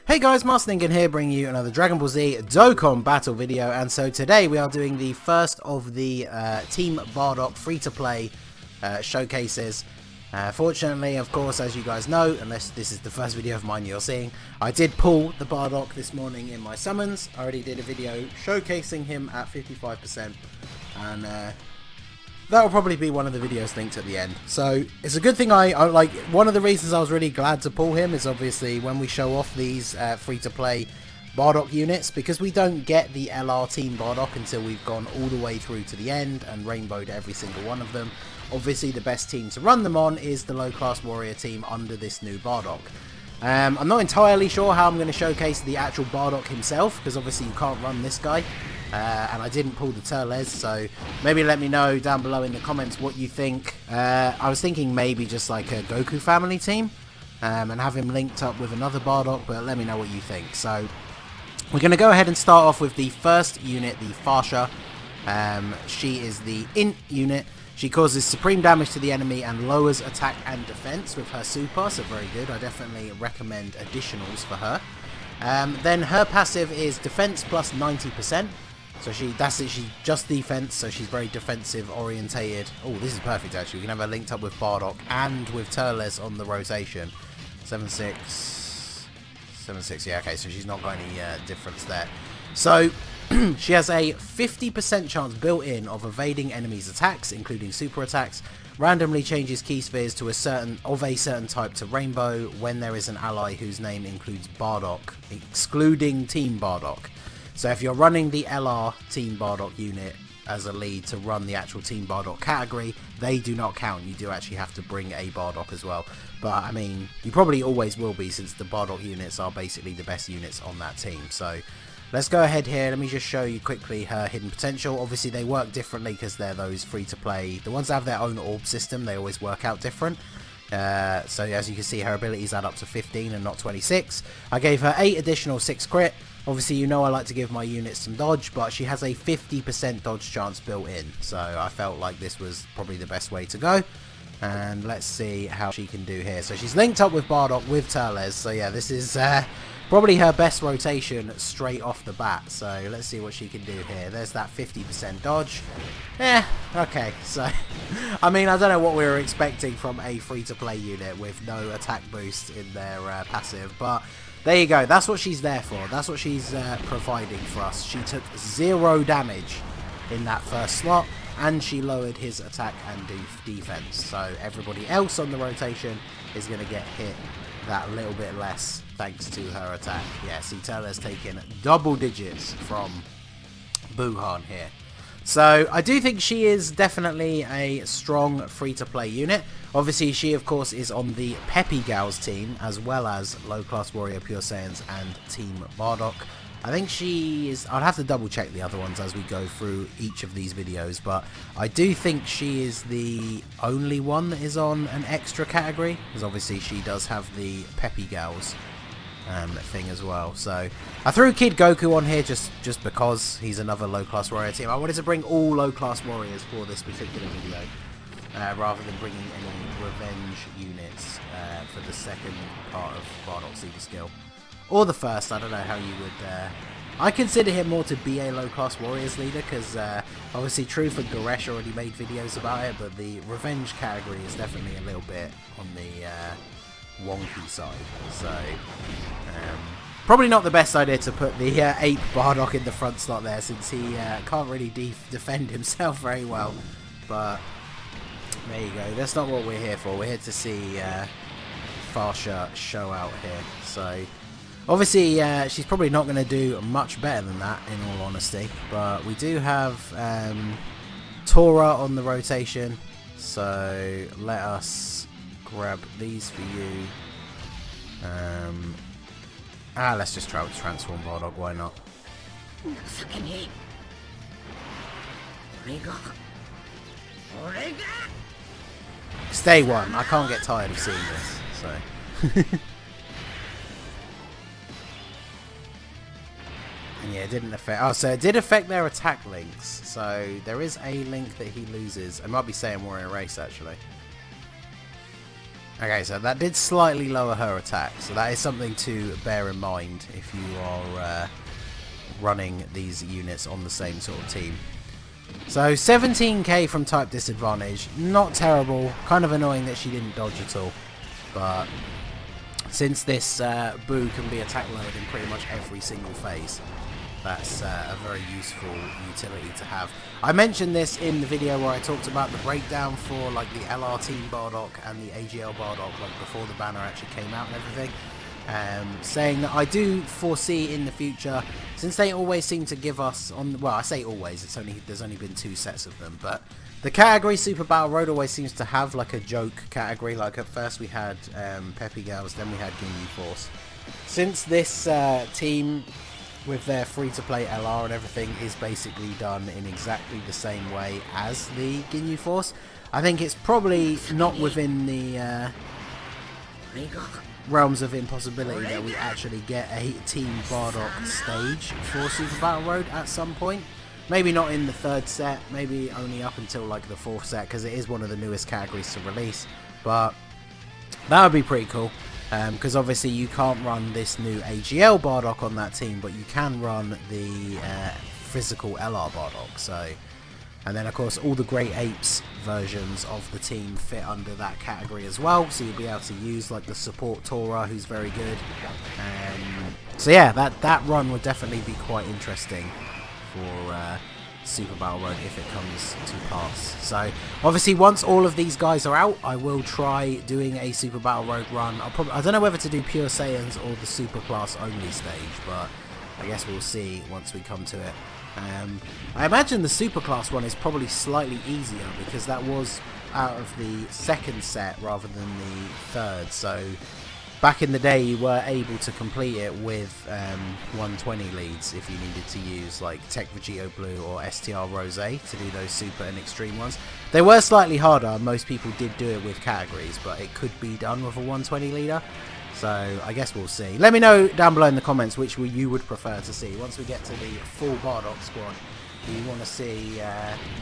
Hey guys, Master Ningen here, bringing you another Dragon Ball Z Dokkan battle video, and so today we are doing the first of the Team Bardock free-to-play showcases. Fortunately, of course, as you guys know, unless this is the first video of mine you're seeing, I did pull the Bardock this morning in my summons. I already did a video showcasing him at 55%, and that will probably be one of the videos linked at the end. So it's a good thing I like. One of the reasons I was really glad to pull him is obviously when we show off these free-to-play Bardock units, because we don't get the LR Team Bardock until we've gone all the way through to the end and rainbowed every single one of them. Obviously the best team to run them on is the low-class warrior team under this new Bardock. I'm not entirely sure how I'm going to showcase the actual Bardock himself, because obviously you can't run this guy. And I didn't pull the Turles, so maybe let me know down below in the comments what you think. I was thinking maybe just like a Goku family team, and have him linked up with another Bardock, but let me know what you think. So we're going to go ahead and start off with the first unit, the Fasha. She is the INT unit. She causes supreme damage to the enemy and lowers attack and defense with her super, so very good. I definitely recommend additionals for her. Then her passive is defense plus 90%. So she's just defense, so she's very defensive orientated. Oh, this is perfect actually. We can have her linked up with Bardock and with Turles on the rotation. 7-6, 7-6. Yeah, okay. So she's not got any difference there. So she has a 50% chance built in of evading enemies' attacks, including super attacks. Randomly changes key spheres to a certain type to rainbow when there is an ally whose name includes Bardock, excluding Team Bardock. So if you're running the LR Team Bardock unit as a lead to run the actual Team Bardock category, they do not count. You do actually have to bring a Bardock as well. But I mean, you probably always will be, since the Bardock units are basically the best units on that team. So let's go ahead here. Let me just show you quickly her hidden potential. Obviously they work differently because they're those free to play. The ones that have their own orb system, they always work out different. So as you can see, her abilities add up to 15 and not 26. I gave her 8 additional 6 crit. Obviously, you know I like to give my units some dodge, but she has a 50% dodge chance built in. So I felt like this was probably the best way to go. And let's see how she can do here. So she's linked up with Bardock with Turles. So yeah, this is probably her best rotation straight off the bat. So let's see what she can do here. There's that 50% dodge. Okay. So, I mean, I don't know what we were expecting from a free-to-play unit with no attack boost in their passive, but there you go. That's what she's there for. That's what she's providing for us. She took 0 damage in that first slot, and she lowered his attack and defense. So everybody else on the rotation is going to get hit that little bit less thanks to her attack. Yeah, see, Turles taking double digits from Buhan here. So I do think she is definitely a strong free-to-play unit. Obviously, she, of course, is on the Peppy Gals team, as well as low-class warrior Pure Saiyans and Team Bardock. I think she is... I'll have to double-check the other ones as we go through each of these videos, but I do think she is the only one that is on an extra category, because obviously she does have the Peppy Gals thing as well. So I threw Kid Goku on here just because he's another low-class warrior team. I wanted to bring all low-class warriors for this particular video, rather than bringing any revenge units for the second part of Bardock's Super Skill. Or the first, I don't know how you would... I consider him more to be a low-class warriors leader, because obviously Truth and Goresh already made videos about it, but the revenge category is definitely a little bit on the wonky side. So probably not the best idea to put the ape Bardock in the front slot there, since he can't really defend himself very well. But there you go. That's not what we're here for. We're here to see Fasha show out here. So obviously she's probably not going to do much better than that, in all honesty. But we do have Tora on the rotation. So let us grab these for you. Let's just try to transform Bardock, why not? Stay one. I can't get tired of seeing this, so. And yeah, it didn't affect... Oh, so it did affect their attack links. So there is a link that he loses. I might be saying Warrior Race, actually. Okay, so that did slightly lower her attack, so that is something to bear in mind if you are running these units on the same sort of team. So 17k from type disadvantage, not terrible, kind of annoying that she didn't dodge at all, but since this Boo can be attack lowered in pretty much every single phase, that's a very useful utility to have. I mentioned this in the video where I talked about the breakdown for like the LR team Bardock and the AGL Bardock, like before the banner actually came out and everything. Saying that I do foresee in the future, since they always seem to give us on, well, I say always, there's only been 2 sets of them, but the category Super Battle Road always seems to have like a joke category. Like at first we had Peppy Girls, then we had Ginyu Force. Since this team with their free-to-play LR and everything is basically done in exactly the same way as the Ginyu Force, I think it's probably not within the realms of impossibility that we actually get a Team Bardock stage for Super Battle Road at some point. Maybe not in the 3rd set, maybe only up until like the 4th set, because it is one of the newest categories to release, but that would be pretty cool. Because obviously you can't run this new AGL Bardock on that team, but you can run the physical LR Bardock. So, and then of course all the Great Apes versions of the team fit under that category as well. So you'll be able to use like the support Tora, who's very good. So yeah, that run would definitely be quite interesting for Super Battle Road if it comes to pass. So obviously once all of these guys are out, I will try doing a Super Battle Road run. I don't know whether to do Pure Saiyans or the Super Class only stage, but I guess we'll see once we come to it. I imagine the Super Class one is probably slightly easier because that was out of the 2nd set rather than the 3rd, so back in the day you were able to complete it with 120 leads if you needed to use like Tech Vegito Blue or STR Rose to do those super and extreme ones. They were slightly harder, most people did do it with categories, but it could be done with a 120 leader. So I guess we'll see. Let me know down below in the comments which you would prefer to see. Once we get to the full Bardock squad, do you want to see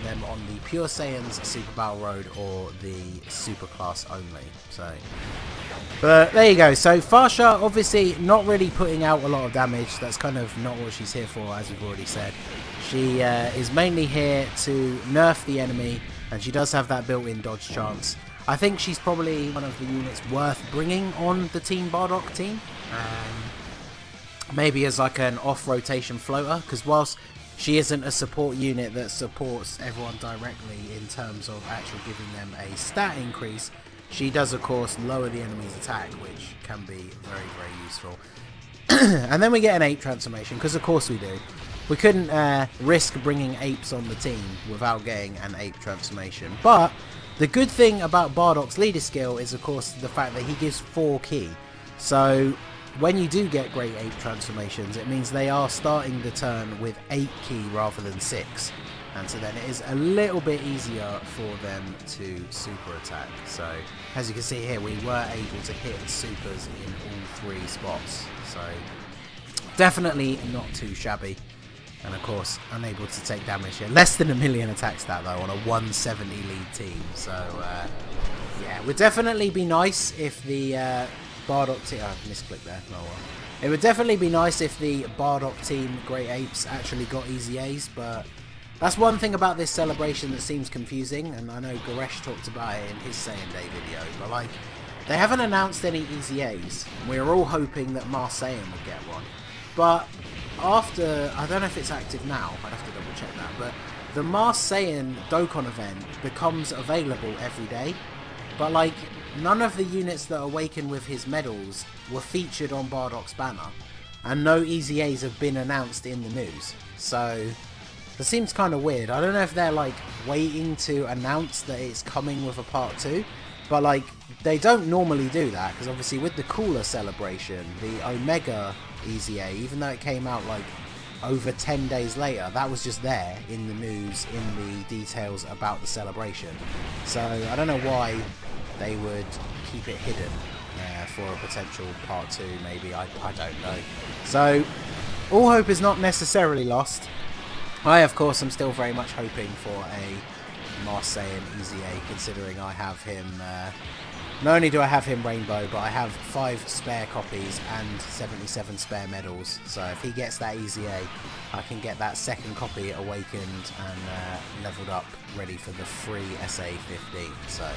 them on the Pure Saiyans Super Battle Road or the Super Class only? So, but there you go. So Fasha obviously not really putting out a lot of damage. That's kind of not what she's here for, as we've already said. She is mainly here to nerf the enemy, and she does have that built-in dodge chance. I think she's probably one of the units worth bringing on the Team Bardock team. Maybe as like an off-rotation floater, because whilst she isn't a support unit that supports everyone directly in terms of actually giving them a stat increase, she does of course lower the enemy's attack, which can be very, very useful. And then we get an ape transformation, because of course we do. We couldn't risk bringing apes on the team without getting an ape transformation. But the good thing about Bardock's leader skill is of course the fact that he gives 4 ki. So when you do get great ape transformations, it means they are starting the turn with 8 ki rather than 6. And so then it is a little bit easier for them to super attack. So as you can see here, we were able to hit supers in all 3 spots. So definitely not too shabby. And of course, unable to take damage here. Less than 1 million attack stat though on a 170 lead team. So yeah, it would definitely be nice if the Bardock team... I misclicked there. No, it would definitely be nice if the Bardock team Great Apes actually got easy A's, but that's one thing about this celebration that seems confusing, and I know Goresh talked about it in his Saiyan Day video, but like, they haven't announced any easy A's. We're all hoping that Marseillan would get one. But after, I don't know if it's active now, I'd have to double check that, but the Marseillan Dokkan event becomes available every day, but like, none of the units that awaken with his medals were featured on Bardock's banner, and no easy A's have been announced in the news. So that seems kind of weird. I don't know if they're like waiting to announce that it's coming with a part 2, but like, they don't normally do that, because obviously with the Cooler celebration, the Omega Easy A, even though it came out like over 10 days later, that was just there in the news, in the details about the celebration. So I don't know why they would keep it hidden for a potential part 2, maybe. I don't know. So all hope is not necessarily lost. I, of course, am still very much hoping for a Marseillan Easy A, considering I have him Not only do I have him Rainbow, but I have 5 spare copies and 77 spare medals. So if he gets that easy A, I can get that second copy awakened and leveled up, ready for the free SA15. So,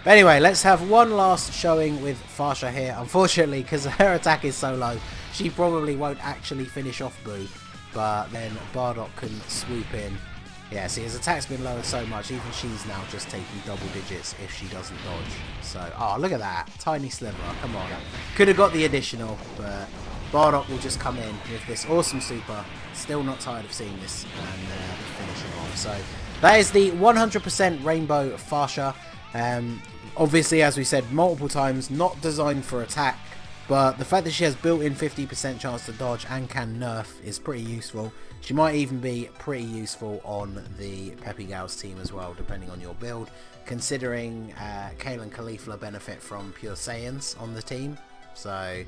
but anyway, let's have one last showing with Fasha here. Unfortunately, because her attack is so low, she probably won't actually finish off Boo. But then Bardock can swoop in. Yeah, see, his attack's been lowered so much, even she's now just taking double digits if she doesn't dodge. So, oh, look at that. Tiny sliver, come on. Could have got the additional, but Bardock will just come in with this awesome super. Still not tired of seeing this, and finish him off. So, that is the 100% Rainbow Fasha. Obviously, as we said multiple times, not designed for attack, but the fact that she has built-in 50% chance to dodge and can nerf is pretty useful. She might even be pretty useful on the Peppy Gals team as well, depending on your build, considering Kale and Caulifla benefit from Pure Saiyans on the team. So,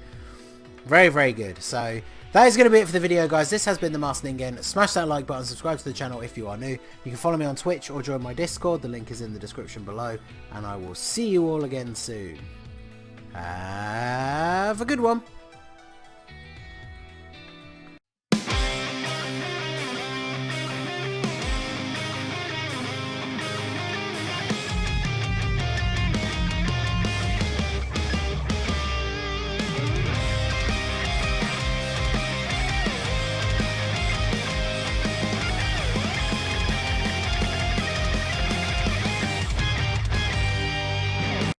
very, very good. So, that is going to be it for the video, guys. This has been the Master Ningen. Smash that like button, subscribe to the channel if you are new. You can follow me on Twitch or join my Discord. The link is in the description below. And I will see you all again soon. Have a good one.